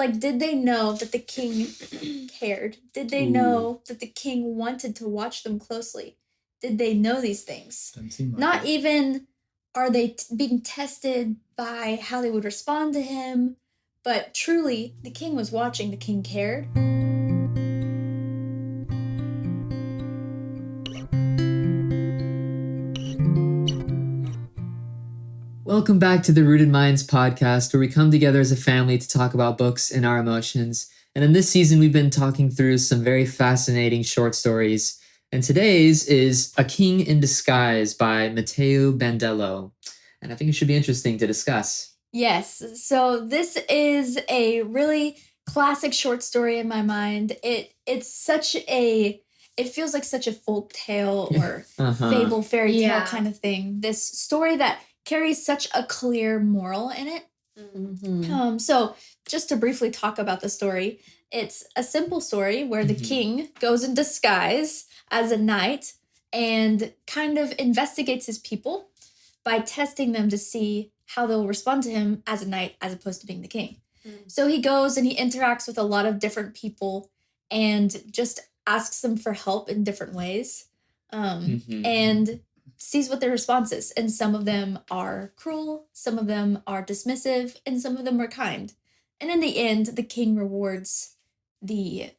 did they know that the king cared? Did they know that the king wanted to watch them closely? Did they know these things? Doesn't seem like Not it. even are they being tested by how they would respond to him, but truly, the king was watching, the king cared. Welcome back to the Rooted Minds podcast, where we come together as a family to talk about books and our emotions. And in this season, we've been talking through some very fascinating short stories. And today's is A King in Disguise by Matteo Bandello. And I think it should be interesting to discuss. Yes, so this is a really classic short story in my mind. It feels like such a folk tale or fable fairy tale kind of thing. This story that carries such a clear moral in it. Mm-hmm. So just to briefly talk about the story, it's a simple story where the king goes in disguise as a knight and kind of investigates his people by testing them to see how they'll respond to him as a knight as opposed to being the king. So he goes and he interacts with a lot of different people and just asks them for help in different ways. And sees what their response is. And some of them are cruel, some of them are dismissive, and some of them are kind. And in the end, the king rewards the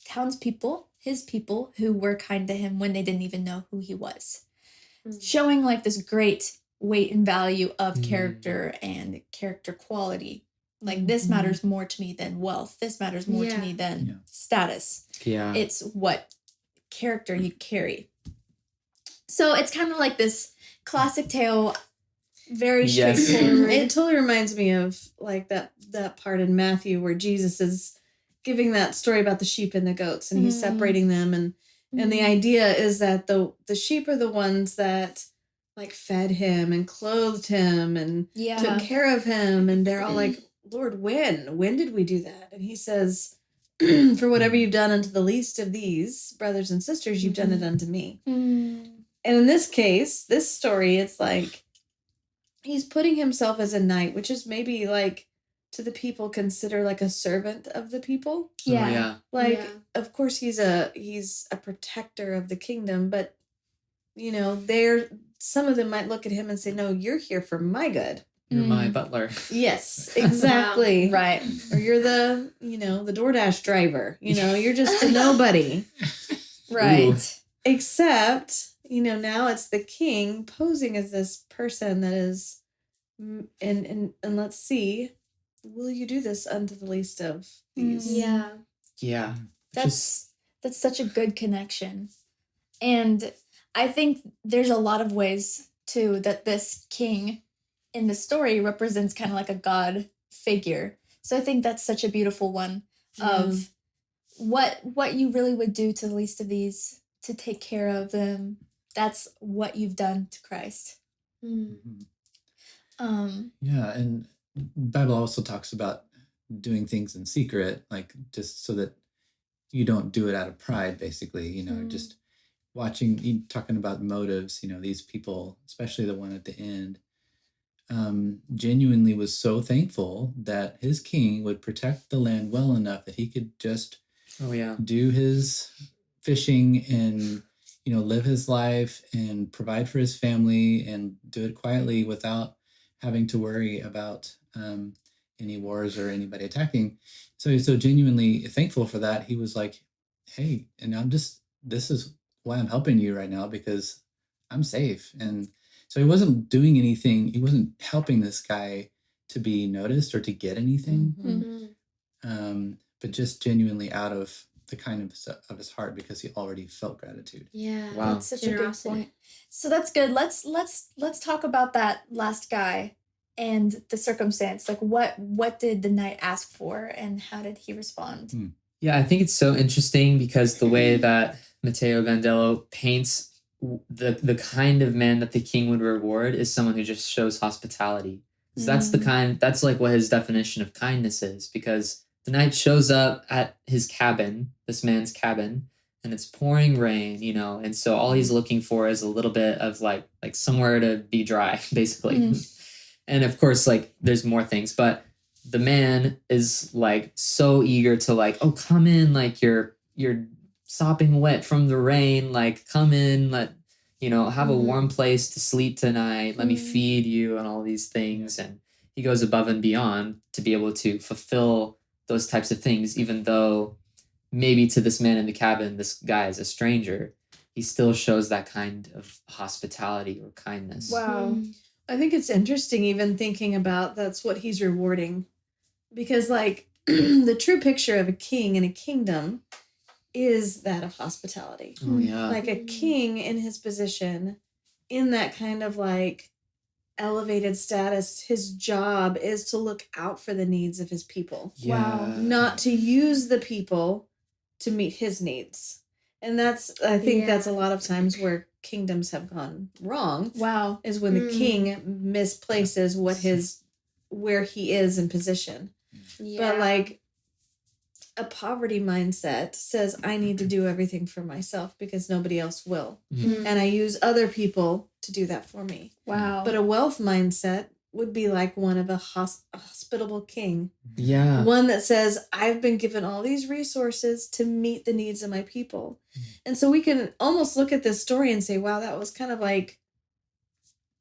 townspeople, his people, who were kind to him when they didn't even know who he was. Showing like this great weight and value of character and character quality. Like, this matters more to me than wealth. This matters more to me than status. Yeah. It's what character you carry. So it's kind of like this classic tale, very straightforward. It totally reminds me of like that part in Matthew where Jesus is giving that story about the sheep and the goats, and he's separating them, and the idea is that the sheep are the ones that like fed him and clothed him and took care of him, and they're all like, Lord, when did we do that? And he says, for whatever you've done unto the least of these brothers and sisters, you've done it unto me. And in this case, this story, it's like he's putting himself as a knight, which is maybe like to the people consider like a servant of the people. Of course he's a protector of the kingdom, but you know, some of them might look at him and say, no, you're here for my good. You're my butler. Yes, exactly. Right. Or you're the DoorDash driver. You're just a nobody. Right. Ooh. Except, now it's the king posing as this person that is, and let's see, will you do this unto the least of these? Yeah. That's such a good connection. And I think there's a lot of ways, too, that this king in the story represents kind of like a God figure. So I think that's such a beautiful one of what you really would do to the least of these, to take care of them. That's what you've done to Christ. And the Bible also talks about doing things in secret, like just so that you don't do it out of pride, basically, just talking about motives, these people, especially the one at the end, genuinely was so thankful that his king would protect the land well enough that he could just do his fishing and live his life and provide for his family and do it quietly without having to worry about any wars or anybody attacking. So he's so genuinely thankful for that. He was like, hey, and this is why I'm helping you right now, because I'm safe. And so he wasn't doing anything. He wasn't helping this guy to be noticed or to get anything, but just genuinely out of the kindness of his heart, because he already felt gratitude. Yeah, wow, that's such a good point. So that's good. Let's talk about that last guy and the circumstance. Like, what did the knight ask for, and how did he respond? Yeah, I think it's so interesting because the way that Matteo Bandello paints the kind of man that the king would reward is someone who just shows hospitality. That's that's like what his definition of kindness is, because the knight shows up at his cabin, this man's cabin, and it's pouring rain, and so all he's looking for is a little bit of like somewhere to be dry, basically. And of course, like, there's more things, but the man is like so eager to like, oh, come in, like you're sopping wet from the rain, like come in, let have a warm place to sleep tonight, let me feed you, and all these things. And he goes above and beyond to be able to fulfill those types of things, even though maybe to this man in the cabin, this guy is a stranger, he still shows that kind of hospitality or kindness. Wow. I think it's interesting even thinking about that's what he's rewarding. Because like the true picture of a king and a kingdom is that of hospitality. Oh yeah. Like a king in his position, in that kind of like elevated status, his job is to look out for the needs of his people. Yeah. Not to use the people to meet his needs. And I think that's a lot of times where kingdoms have gone wrong. Wow. Is when the king misplaces where he is in position. Yeah. But like a poverty mindset says, I need to do everything for myself because nobody else will. And I use other people to do that for me. Wow. But a wealth mindset would be like one of a hospitable king. Yeah. One that says, I've been given all these resources to meet the needs of my people. And so we can almost look at this story and say, wow, that was kind of like,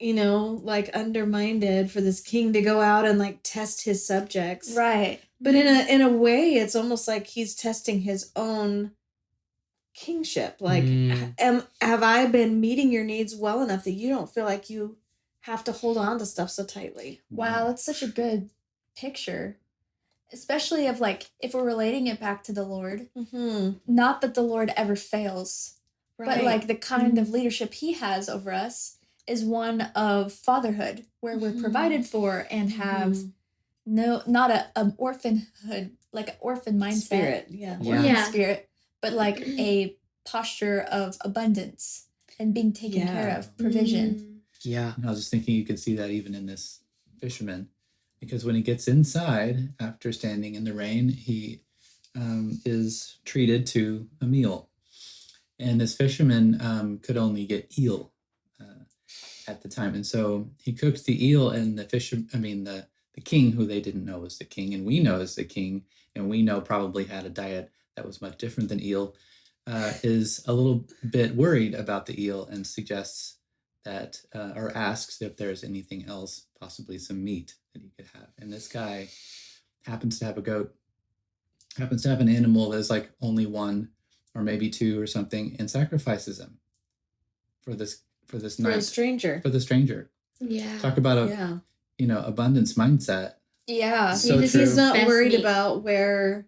like undermined for this king to go out and like test his subjects. Right. But in a way, it's almost like he's testing his own kingship. Like, have I been meeting your needs well enough that you don't feel like you have to hold on to stuff so tightly? Wow, that's such a good picture. Especially of like, if we're relating it back to the Lord, not that the Lord ever fails, but like the kind of leadership he has over us is one of fatherhood, where we're provided for and have not an orphanhood, like an orphan mindset. Spirit, spirit, but like a posture of abundance and being taken care of, provision. Yeah. And I was just thinking you could see that even in this fisherman, because when he gets inside after standing in the rain, he is treated to a meal. And this fisherman could only get eel at the time. And so he cooked the eel, and the king, who they didn't know was the king, and we know is the king, and we know probably had a diet that was much different than eel, is a little bit worried about the eel and suggests that, or asks if there's anything else, possibly some meat that he could have. And this guy happens to have a goat, happens to have an animal that's like only one or maybe two or something, and sacrifices him for the stranger. Yeah. Talk about a abundance mindset. Yeah. So He's not worried about where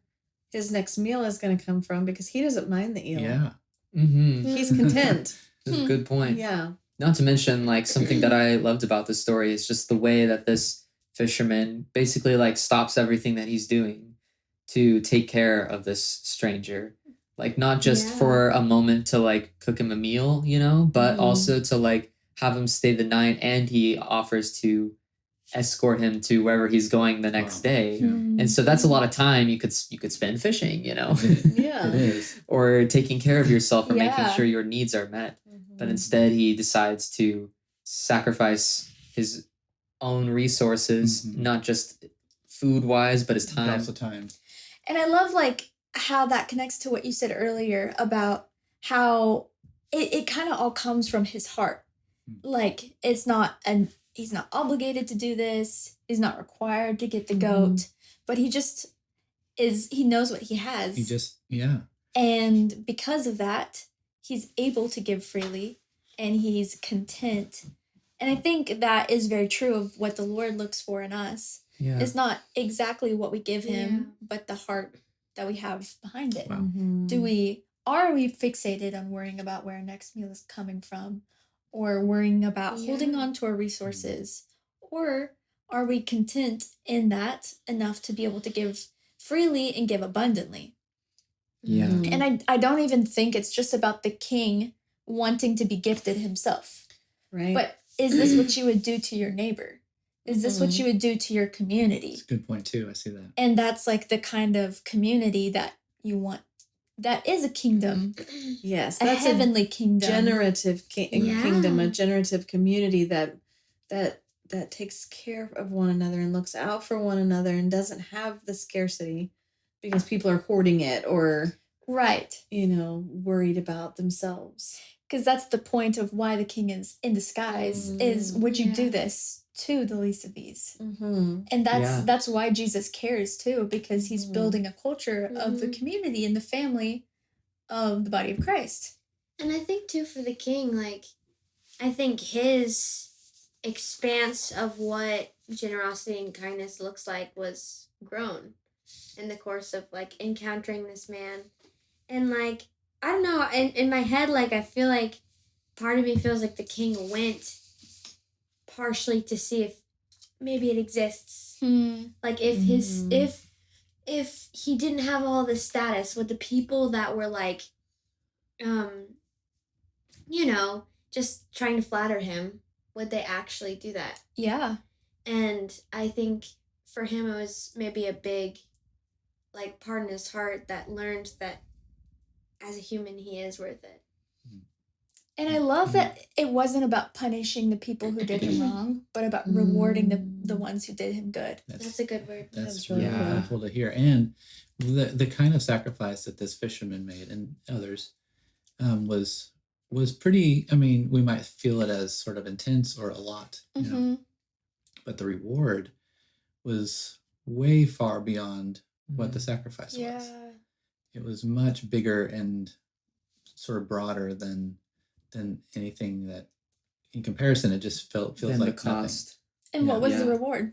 his next meal is going to come from because he doesn't mind the eel. Yeah. He's content. That's a good point. Yeah. Not to mention, like, something that I loved about this story is just the way that this fisherman basically like stops everything that he's doing to take care of this stranger. Like, not just for a moment to like cook him a meal, but also to like have him stay the night, and he offers to escort him to wherever he's going the next day. Yeah. And so that's a lot of time you could spend fishing, Yeah. It is. or taking care of yourself or making sure your needs are met. But instead he decides to sacrifice his own resources, not just food wise, but his time. But also time. And I love like how that connects to what you said earlier about how it kind of all comes from his heart. Like he's not obligated to do this. He's not required to get the goat, but he knows what he has. And because of that, he's able to give freely and he's content. And I think that is very true of what the Lord looks for in us. Yeah. It's not exactly what we give him, but the heart that we have behind it. Wow. Are we fixated on worrying about where our next meal is coming from, or worrying about holding on to our resources, or are we content in that enough to be able to give freely and give abundantly? Yeah. And I don't even think it's just about the king wanting to be gifted himself. Right. But is this what you would do to your neighbor? Is this what you would do to your community? That's a good point too. I see that. And that's like the kind of community that you want. That is a kingdom. Yes. That's a heavenly kingdom. Generative kingdom, a generative community that that takes care of one another and looks out for one another and doesn't have the scarcity because people are hoarding it or Right. Worried about themselves. Because that's the point of why the king is in disguise, is would you do this to the least of these? Mm-hmm. And that's why Jesus cares too, because he's building a culture of the community and the family of the body of Christ. And I think too for the king, like, I think his expanse of what generosity and kindness looks like was grown in the course of like encountering this man. And like, I don't know, in my head, like, I feel like part of me feels like the king went partially to see if maybe it exists. Like, if his, if he didn't have all this status, would the people that were like, just trying to flatter him, would they actually do that? Yeah. And I think for him, it was maybe a big, like, part in his heart that learned that as a human, he is worth it. And I love that it wasn't about punishing the people who did him wrong, but about rewarding the ones who did him good. That's a good word. That's really helpful to hear. And the kind of sacrifice that this fisherman made and others was pretty, I mean, we might feel it as sort of intense or a lot, but the reward was way far beyond what the sacrifice was. It was much bigger and sort of broader than anything that, in comparison, it just feels like the cost. Nothing. And what was the reward?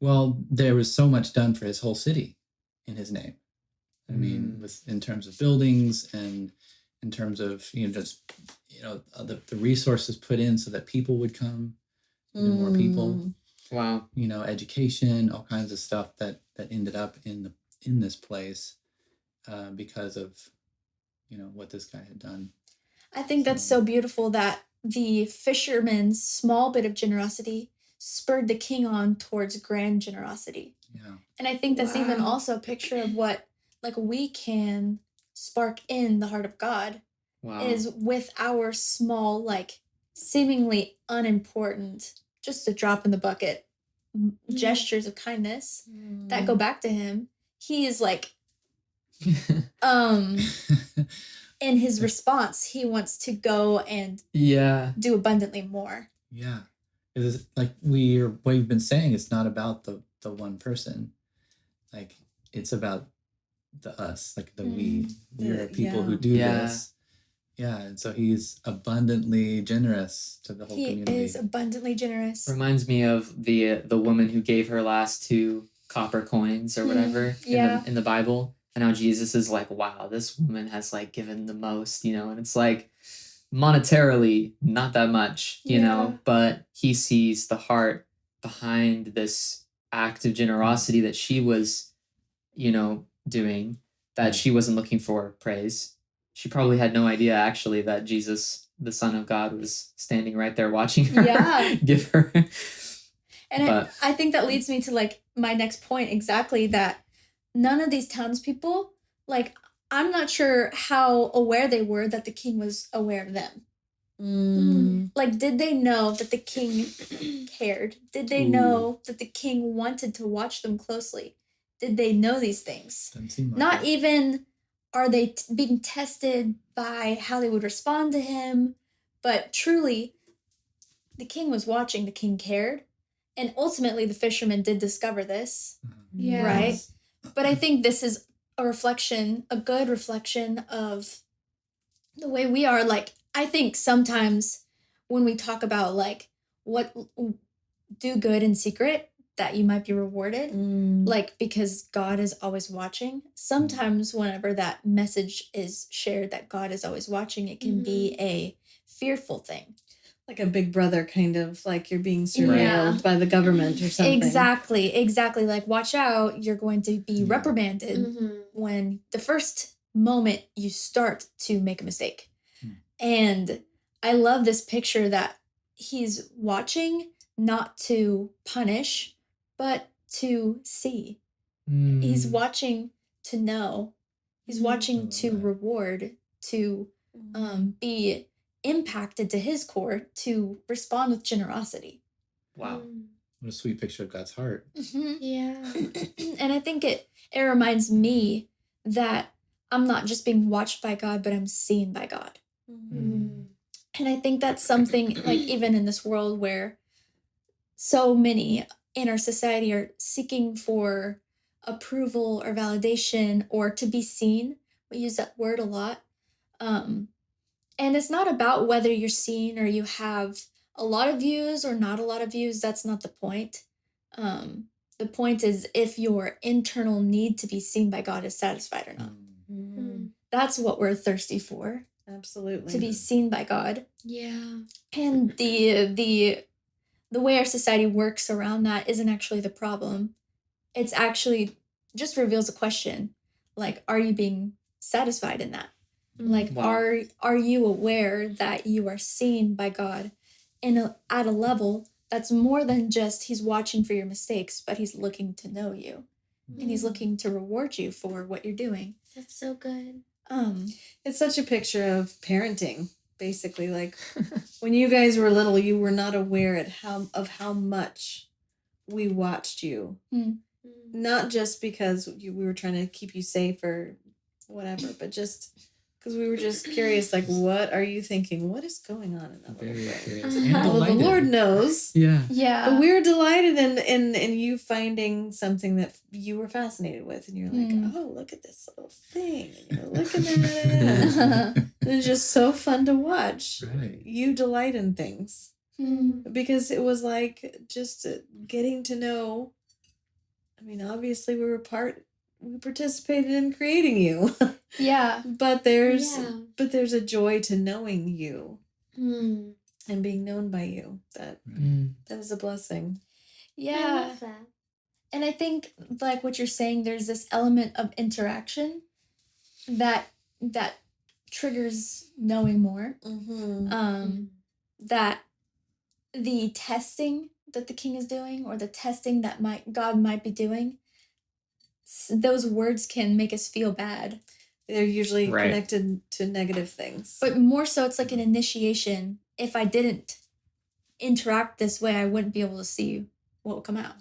Well, there was so much done for his whole city in his name. I mean, in terms of buildings and in terms of the resources put in so that people would come, even more people. Wow. Education, all kinds of stuff that ended up in this place because of what this guy had done. I think that's so beautiful that the fisherman's small bit of generosity spurred the king on towards grand generosity. Yeah. And I think that's even also a picture of what like we can spark in the heart of God is with our small, like seemingly unimportant, just a drop in the bucket gestures of kindness that go back to him. He is like in his response, he wants to go and do abundantly more. Yeah. It's like we've been saying, it's not about the one person. Like, it's about the us, like the we. We're people who do this. Yeah, and so he's abundantly generous to the whole community. He is abundantly generous. Reminds me of the woman who gave her last 2 copper coins or whatever in the Bible. And how Jesus is like, wow, this woman has like given the most, and it's like monetarily not that much, but he sees the heart behind this act of generosity that she was, doing, that she wasn't looking for praise. She probably had no idea actually that Jesus, the Son of God, was standing right there watching her give her. And I think that leads me to like my next point exactly, that none of these townspeople, like, I'm not sure how aware they were that the king was aware of them. Like, did they know that the king cared? Did they know that the king wanted to watch them closely? Did they know these things? Not even are they being tested by how they would respond to him, but truly, the king was watching, the king cared. And ultimately, the fisherman did discover this, right? But I think this is a good reflection of the way we are. Like, I think sometimes when we talk about like what do good in secret, that you might be rewarded, like because God is always watching. Sometimes whenever that message is shared that God is always watching, it can be a fearful thing. Like a big brother kind of, like you're being surveilled by the government or something. Exactly. Like, watch out, you're going to be reprimanded when the first moment you start to make a mistake. And I love this picture that he's watching not to punish, but to see. He's watching to know. He's watching to reward, to be impacted to his core, to respond with generosity. Wow. What a sweet picture of God's heart. Mm-hmm. Yeah. And I think it reminds me that I'm not just being watched by God, but I'm seen by God. Mm. And I think that's something like even in this world where so many in our society are seeking for approval or validation or to be seen. We use that word a lot. And it's not about whether you're seen or you have a lot of views or not a lot of views. That's not the point. The point is if your internal need to be seen by God is satisfied or not. That's what we're thirsty for. Absolutely. To be seen by God. Yeah. And the way our society works around that isn't actually the problem. It's actually just reveals a question. Like, are you being satisfied in that? Like, are you aware that you are seen by God at a level that's more than just he's watching for your mistakes, but he's looking to know you. And he's looking to reward you for what you're doing. That's so good. It's such a picture of parenting, basically. Like when you guys were little, you were not aware of how much we watched you. Not just because we were trying to keep you safe or whatever, but just because we were just curious, like, what are you thinking? What is going on in that little brain? Well, the Lord knows. Yeah. But we were delighted in you finding something that you were fascinated with, and you're like, oh, look at this little thing. And you're looking at it. It's just so fun to watch. Right. You delight in things. Because it was like just getting to know. I mean, obviously we participated in creating you. Yeah. But there's a joy to knowing you and being known by you. That is a blessing. Yeah. I love that. And I think like what you're saying, there's this element of interaction that triggers knowing more. That the testing that the king is doing or the testing that God might be doing, those words can make us feel bad. They're usually connected to negative things. But more so, it's like an initiation. If I didn't interact this way, I wouldn't be able to see what will come out.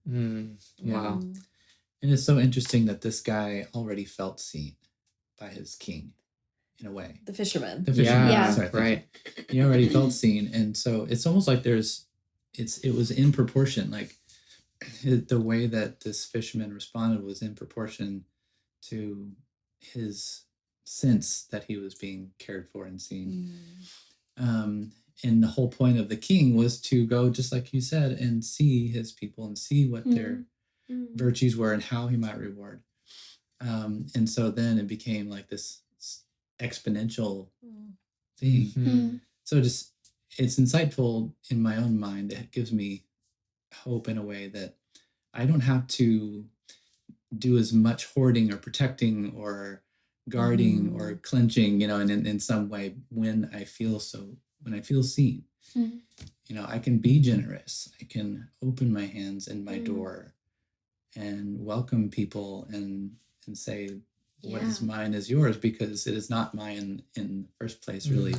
Wow. And it's so interesting that this guy already felt seen by his king, in a way. The fisherman. Yeah. Sorry, right. He already felt seen. And so it's almost like it was in proportion. Like the way that this fisherman responded was in proportion to his sense that he was being cared for and seen. And the whole point of the king was to go, just like you said, and see his people and see what their virtues were and how he might reward. And so then it became like this exponential thing. So it's insightful in my own mind. It gives me hope in a way that I don't have to do as much hoarding or protecting or guarding or clenching, in some way when I feel seen. I can be generous. I can open my hands and my door and welcome people and say what is mine is yours, because it is not mine in the first place, really.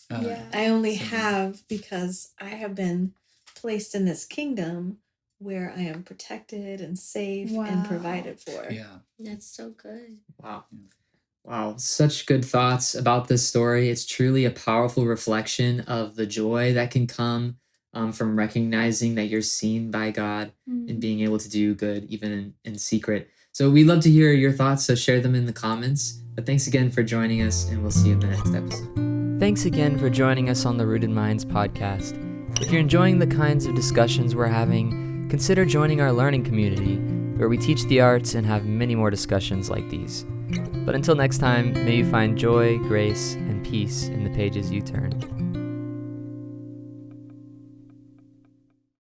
I only have because I have been placed in this kingdom where I am protected and safe and provided for. Yeah. That's so good. Wow. Such good thoughts about this story. It's truly a powerful reflection of the joy that can come from recognizing that you're seen by God and being able to do good even in secret. So we'd love to hear your thoughts, so share them in the comments. But thanks again for joining us, and we'll see you in the next episode. Thanks again for joining us on the Rooted Minds podcast. If you're enjoying the kinds of discussions we're having, consider joining our learning community, where we teach the arts and have many more discussions like these. But until next time, may you find joy, grace, and peace in the pages you turn.